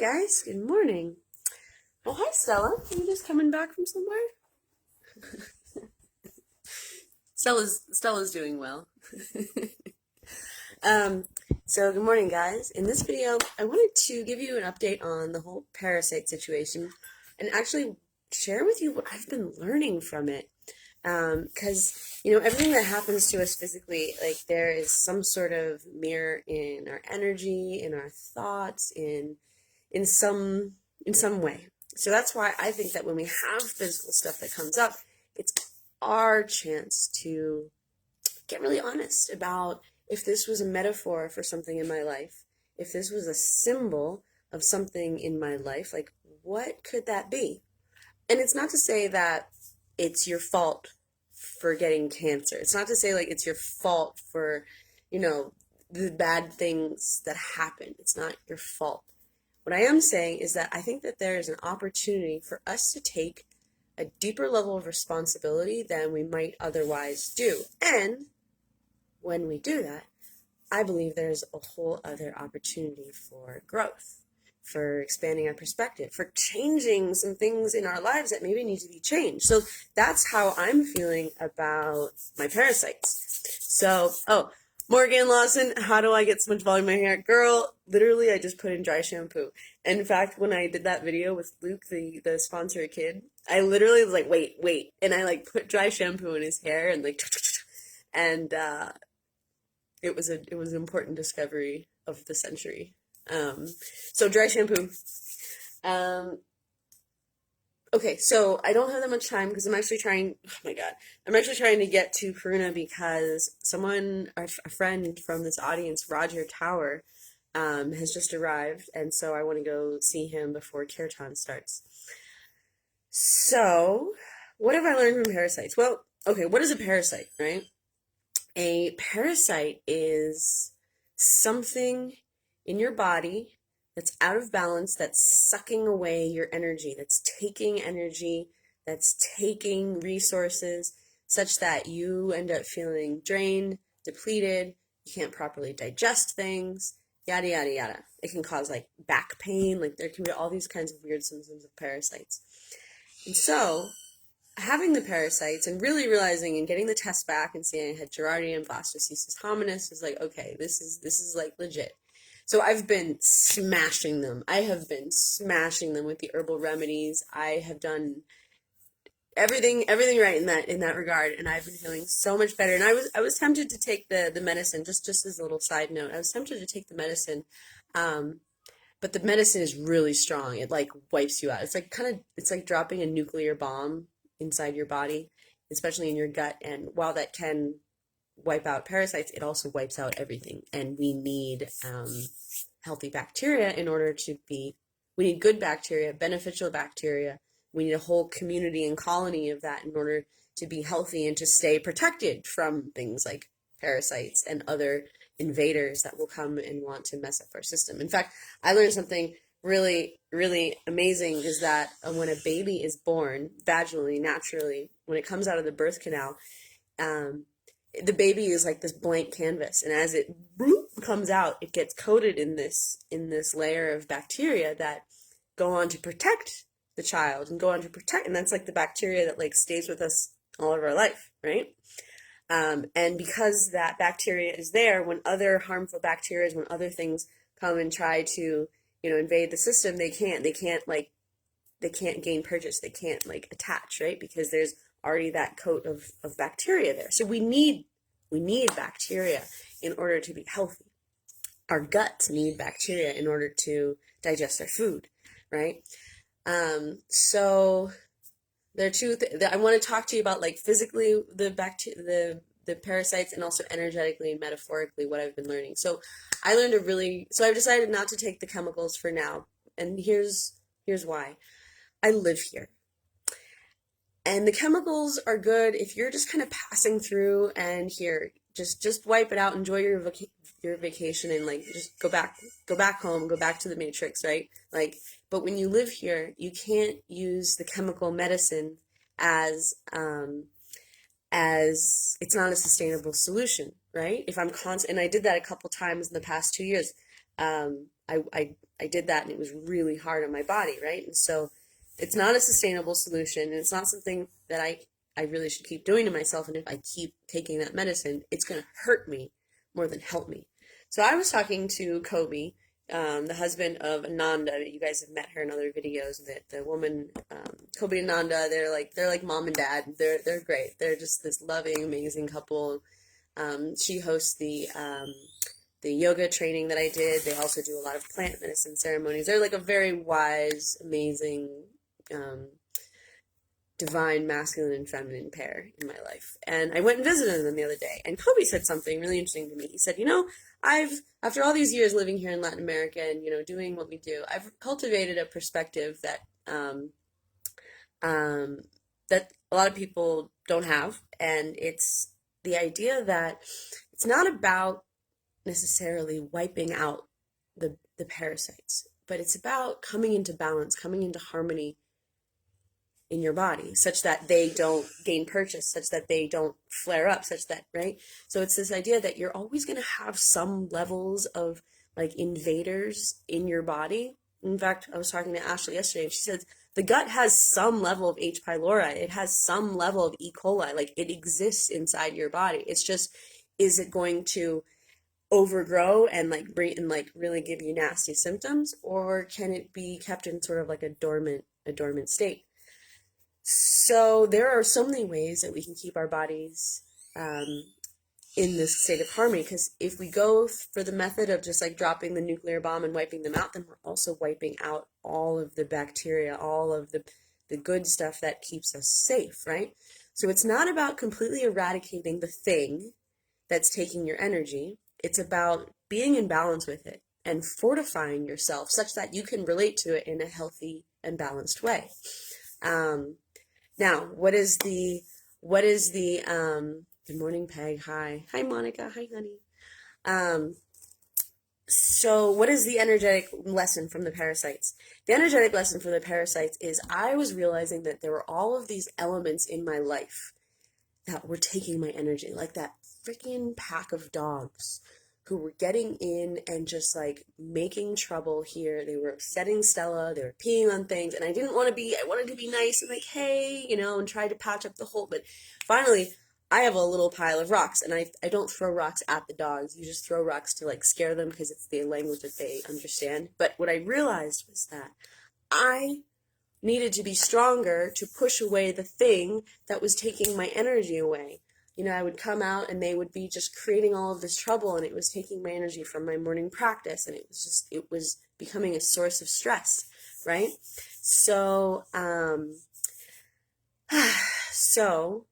guys, good morning. Oh, hi Stella. Are you just coming back from somewhere? Stella's doing well. um, so good morning guys. In this video, I wanted to give you an update on the whole parasite situation and actually share with you what I've been learning from it. Because everything that happens to us physically, like there is some sort of mirror in our energy, in our thoughts, in some way. So that's why I think that when we have physical stuff that comes up, it's our chance to get really honest about if this was a metaphor for something in my life, if this was a symbol of something in my life, like what could that be? And it's not to say that it's your fault for getting cancer. It's not to say like it's your fault for, the bad things that happen. It's not your fault. What I am saying is that I think that there is an opportunity for us to take a deeper level of responsibility than we might otherwise do. And when we do that, I believe there's a whole other opportunity for growth, for expanding our perspective, for changing some things in our lives that maybe need to be changed. So that's how I'm feeling about my parasites. So, Morgan Lawson, how do I get so much volume in my hair? Girl, literally I just put in dry shampoo. And in fact, when I did that video with Luke, the sponsor kid, I literally was like, wait. And I like put dry shampoo in his hair and like, and it was an important discovery of the century. So dry shampoo. Okay, so I don't have that much time because I'm actually trying to get to Karuna because a friend from this audience, Roger Tower, has just arrived, and so I want to go see him before Kirtan starts. So, what have I learned from parasites? Well, okay, what is a parasite, right? A parasite is something in your body that's out of balance, that's sucking away your energy, that's taking resources such that you end up feeling drained, depleted, you can't properly digest things, yada, yada, yada. It can cause like back pain, like there can be all these kinds of weird symptoms of parasites. And so, having the parasites and really realizing and getting the test back and seeing I had Giardia and Blastocysts hominis was like, okay, this is like legit. So I've been smashing them. I have been smashing them with the herbal remedies. I have done everything right in that regard, and I've been feeling so much better. And I was tempted to take the medicine, just as a little side note. I was tempted to take the medicine, but the medicine is really strong. It like wipes you out. It's like dropping a nuclear bomb inside your body, especially in your gut. And while that can wipe out parasites, it also wipes out everything. And we need healthy bacteria we need good bacteria, beneficial bacteria. We need a whole community and colony of that in order to be healthy and to stay protected from things like parasites and other invaders that will come and want to mess up our system. In fact, I learned something really, really amazing is that when a baby is born vaginally, naturally, when it comes out of the birth canal, the baby is like this blank canvas, and as it comes out, it gets coated in this layer of bacteria that go on to protect the child and that's like the bacteria that like stays with us all of our life, right? And because that bacteria is there, when other harmful bacteria, when other things come and try to invade the system, they can't gain purchase, they can't like attach, right? Because there's already that coat of bacteria there. So we need bacteria in order to be healthy. Our guts need bacteria in order to digest our food, right? So there are two I want to talk to you about, like physically the parasites, and also energetically and metaphorically what I've been learning. So I've decided not to take the chemicals for now, and here's why. I live here. And the chemicals are good if you're just kind of passing through and here, just wipe it out, enjoy your vacation, and like just go back home, go back to the matrix, right? Like, but when you live here, you can't use the chemical medicine as it's not a sustainable solution, right? If I'm and I did that a couple times in the past 2 years. I I did that and it was really hard on my body, right? And so it's not a sustainable solution, and it's not something that I really should keep doing to myself. And if I keep taking that medicine, it's going to hurt me more than help me. So I was talking to Kobe, the husband of Ananda. You guys have met her in other videos. That the woman, Kobe and Ananda, they're like mom and dad. They're great. They're just this loving, amazing couple. She hosts the yoga training that I did. They also do a lot of plant medicine ceremonies. They're like a very wise, amazing, divine masculine and feminine pair in my life. And I went and visited them the other day. And Kobe said something really interesting to me. He said, after all these years living here in Latin America and, doing what we do, I've cultivated a perspective that that a lot of people don't have. And it's the idea that it's not about necessarily wiping out the parasites, but it's about coming into balance, coming into harmony in your body, such that they don't gain purchase, such that they don't flare up, such that, right? So it's this idea that you're always going to have some levels of like invaders in your body. In fact, I was talking to Ashley yesterday, and she said the gut has some level of H. pylori. It has some level of E. coli. Like, it exists inside your body. It's just, is it going to overgrow and like bring and like really give you nasty symptoms, or can it be kept in sort of like a dormant state? So there are so many ways that we can keep our bodies in this state of harmony, because if we go for the method of just like dropping the nuclear bomb and wiping them out, then we're also wiping out all of the bacteria, all of the good stuff that keeps us safe, right? So it's not about completely eradicating the thing that's taking your energy. It's about being in balance with it and fortifying yourself such that you can relate to it in a healthy and balanced way. Now, what is the good morning, Peg. Hi, Monica. Hi, honey. So what is the energetic lesson from the parasites? The energetic lesson from the parasites is I was realizing that there were all of these elements in my life that were taking my energy, like that freaking pack of dogs who were getting in and just like making trouble here. They were upsetting Stella. They were peeing on things, and I wanted to be nice and like, hey, and try to patch up the hole. But finally, I have a little pile of rocks, and I don't throw rocks at the dogs. You just throw rocks to like scare them because it's the language that they understand. But what I realized was that I needed to be stronger to push away the thing that was taking my energy away. I would come out and they would be just creating all of this trouble, and it was taking my energy from my morning practice, and it was becoming a source of stress, right? So, so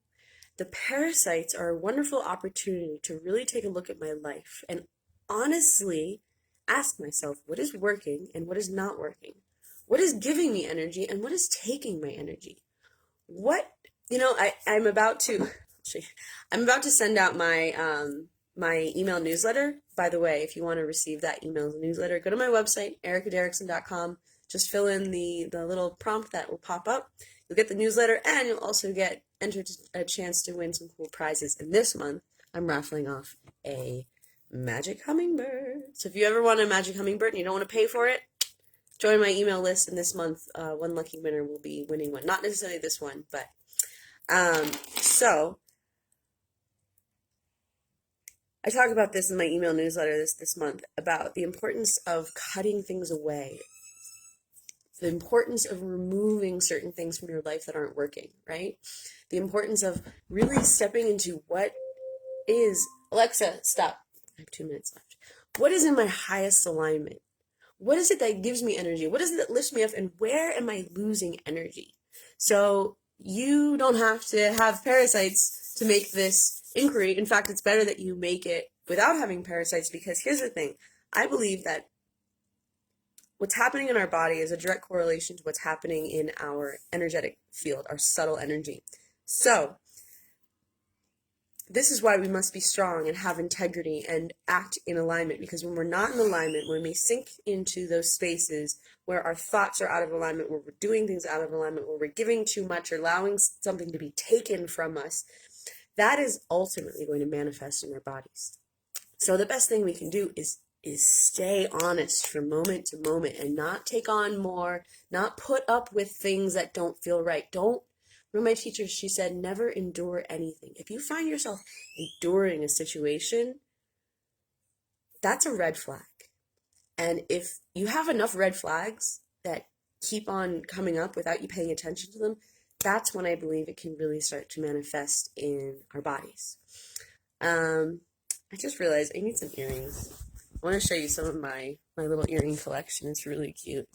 the parasites are a wonderful opportunity to really take a look at my life and honestly ask myself what is working and what is not working. What is giving me energy and what is taking my energy? I'm about to send out my email newsletter. By the way, if you want to receive that email newsletter, go to my website, ericaderrickson.com. Just fill in the little prompt that will pop up. You'll get the newsletter, and you'll also get entered a chance to win some cool prizes. And this month, I'm raffling off a magic hummingbird. So if you ever want a magic hummingbird and you don't want to pay for it, join my email list, and this month, one lucky winner will be winning one. Not necessarily this one, but so I talk about this in my email newsletter this month about the importance of cutting things away, the importance of removing certain things from your life that aren't working, right? The importance of really stepping into what is, Alexa, stop. I have 2 minutes left. What is in my highest alignment? What is it that gives me energy? What is it that lifts me up? And where am I losing energy? So you don't have to have parasites to make this inquiry. In fact, it's better that you make it without having parasites, because here's the thing. I believe that what's happening in our body is a direct correlation to what's happening in our energetic field, our subtle energy. So this is why we must be strong and have integrity and act in alignment, because when we're not in alignment, when we sink into those spaces where our thoughts are out of alignment, where we're doing things out of alignment, where we're giving too much or allowing something to be taken from us, that is ultimately going to manifest in our bodies. So the best thing we can do is is stay honest from moment to moment and not take on more, not put up with things that don't feel right. Don't, one of my teachers, she said, never endure anything. If you find yourself enduring a situation, that's a red flag. And if you have enough red flags that keep on coming up without you paying attention to them, that's when I believe it can really start to manifest in our bodies. I just realized I need some earrings. I want to show you some of my little earring collection. It's really cute.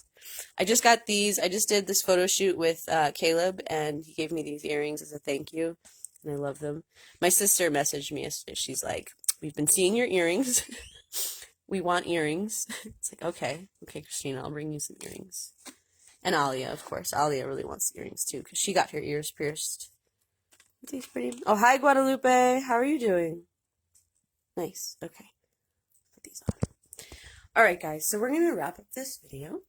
I just got these. I just did this photo shoot with Caleb, and he gave me these earrings as a thank you, and I love them. My sister messaged me yesterday. She's like, we've been seeing your earrings. We want earrings. It's like, okay, Christina, I'll bring you some earrings. And Alia, of course. Alia really wants the earrings, too, because she got her ears pierced. Aren't these pretty? Oh, hi, Guadalupe. How are you doing? Nice. Okay. Put these on. All right, guys. So we're going to wrap up this video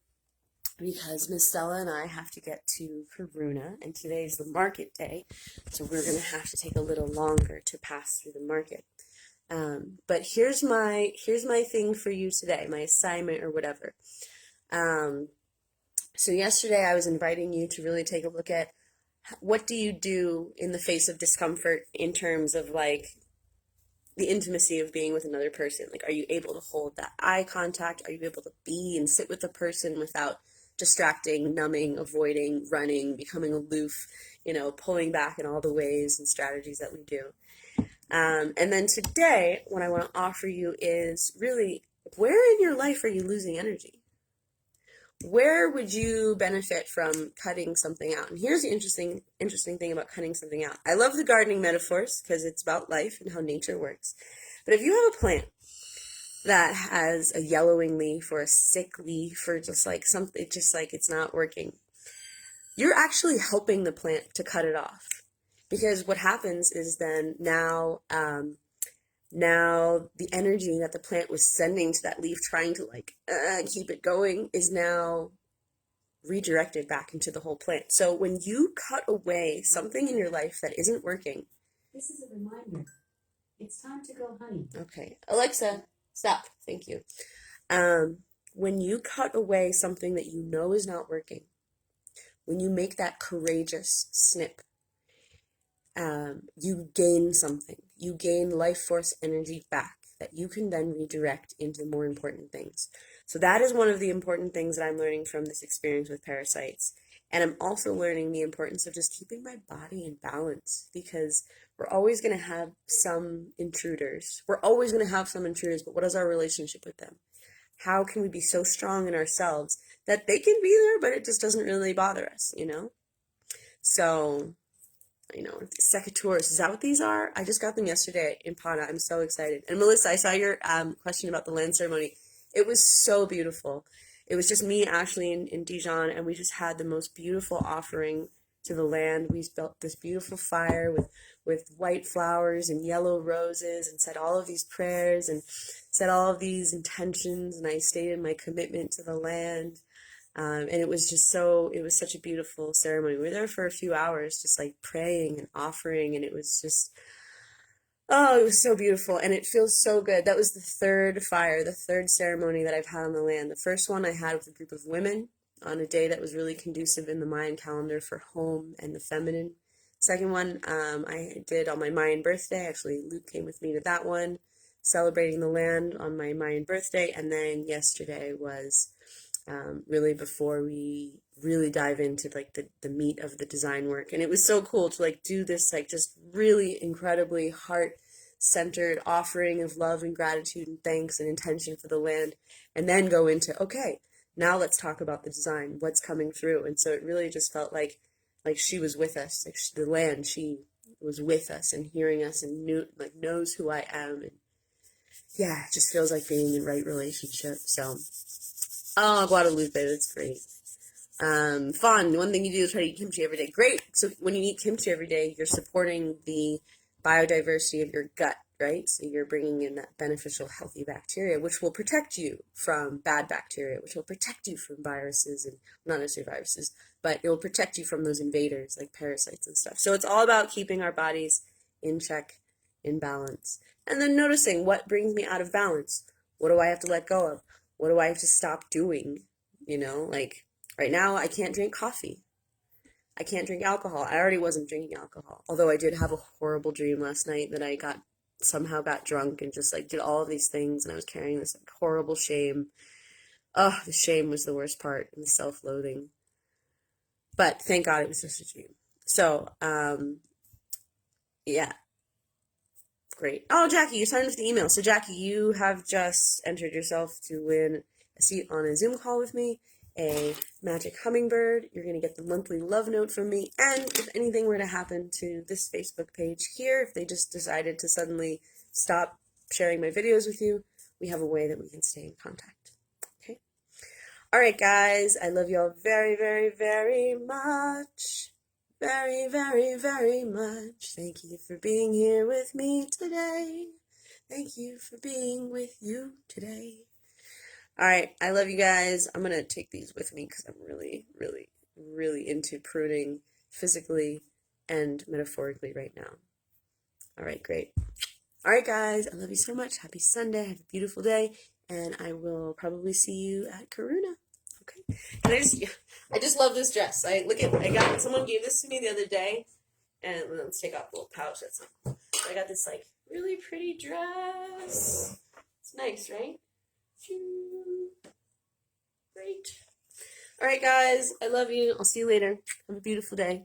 because Miss Stella and I have to get to Karuna, and today's the market day, so we're going to have to take a little longer to pass through the market. But here's my thing for you today, my assignment or whatever. So yesterday I was inviting you to really take a look at what do you do in the face of discomfort in terms of like the intimacy of being with another person. Like, are you able to hold that eye contact? Are you able to be and sit with the person without distracting, numbing, avoiding, running, becoming aloof, pulling back in all the ways and strategies that we do? And then today, what I want to offer you is really, where in your life are you losing energy? Where would you benefit from cutting something out? And here's the interesting thing about cutting something out. I love the gardening metaphors because it's about life and how nature works. But if you have a plant that has a yellowing leaf or a sick leaf or just like something, just like it's not working, you're actually helping the plant to cut it off. Because what happens is then now the energy that the plant was sending to that leaf, trying to keep it going, is now redirected back into the whole plant. So when you cut away something in your life that isn't working, this is a reminder. It's time to go, honey. Okay, Alexa, stop. Thank you. When you cut away something that you know is not working, when you make that courageous snip, you gain something. You gain life force energy back that you can then redirect into more important things. So that is one of the important things that I'm learning from this experience with Parasites. And I'm also learning the importance of just keeping my body in balance, because we're always going to have some intruders. But what is our relationship with them? How can we be so strong in ourselves that they can be there, but it just doesn't really bother us, So, secateurs, is that what these are? I just got them yesterday in Pana. I'm so excited. And Melissa, I saw your question about the land ceremony. It was so beautiful. It was just me, Ashley, and Dijon, and we just had the most beautiful offering to the land. We built this beautiful fire with white flowers and yellow roses, and said all of these prayers and said all of these intentions, and I stated my commitment to the land. And it was such a beautiful ceremony. We were there for a few hours, just like praying and offering, and it was just, it was so beautiful, and it feels so good. That was the third ceremony that I've had on the land. The first one I had with a group of women on a day that was really conducive in the Mayan calendar for home and the feminine. Second one, I did on my Mayan birthday. Actually, Luke came with me to that one, celebrating the land on my Mayan birthday. And then yesterday was really before we really dive into the meat of the design work. And it was so cool to do this just really incredibly heart-centered offering of love and gratitude and thanks and intention for the land, and then go into, okay, now let's talk about the design, what's coming through. And so it really just felt like she was with us, the land, she was with us and hearing us and knows who I am. And yeah, it just feels like being in the right relationship. So Guadalupe, that's great. Fun. One thing you do is try to eat kimchi every day. Great. So when you eat kimchi every day, you're supporting the biodiversity of your gut, right? So you're bringing in that beneficial, healthy bacteria, which will protect you from bad bacteria, which will protect you from viruses, and not necessarily viruses, but it will protect you from those invaders like parasites and stuff. So it's all about keeping our bodies in check, in balance. And then noticing what brings me out of balance. What do I have to let go of? What do I have to stop doing? You know, like right now I can't drink coffee. I can't drink alcohol. I already wasn't drinking alcohol. Although I did have a horrible dream last night that I somehow got drunk and just like did all of these things, and I was carrying this like horrible shame. Oh, the shame was the worst part, and the self-loathing. But thank God it was just a dream. So, yeah, great. Oh, Jackie, you signed up for the email. So, Jackie, you have just entered yourself to win a seat on a Zoom call with me, a magic hummingbird. You're going to get the monthly love note from me. And if anything were to happen to this Facebook page here, if they just decided to suddenly stop sharing my videos with you, we have a way that we can stay in contact. Okay? All right, guys. I love you all very, very, very much. Very, very, very much. Thank you for being here with me today. Thank you for being with you today. All right, I love you guys. I'm going to take these with me because I'm really, really, really into pruning physically and metaphorically right now. All right, great. All right, guys, I love you so much. Happy Sunday. Have a beautiful day. And I will probably see you at Karuna. Okay. And I just love this dress. Someone gave this to me the other day, and let's take off the little pouch. I got this like really pretty dress. It's nice, right? Great. All right, guys. I love you. I'll see you later. Have a beautiful day.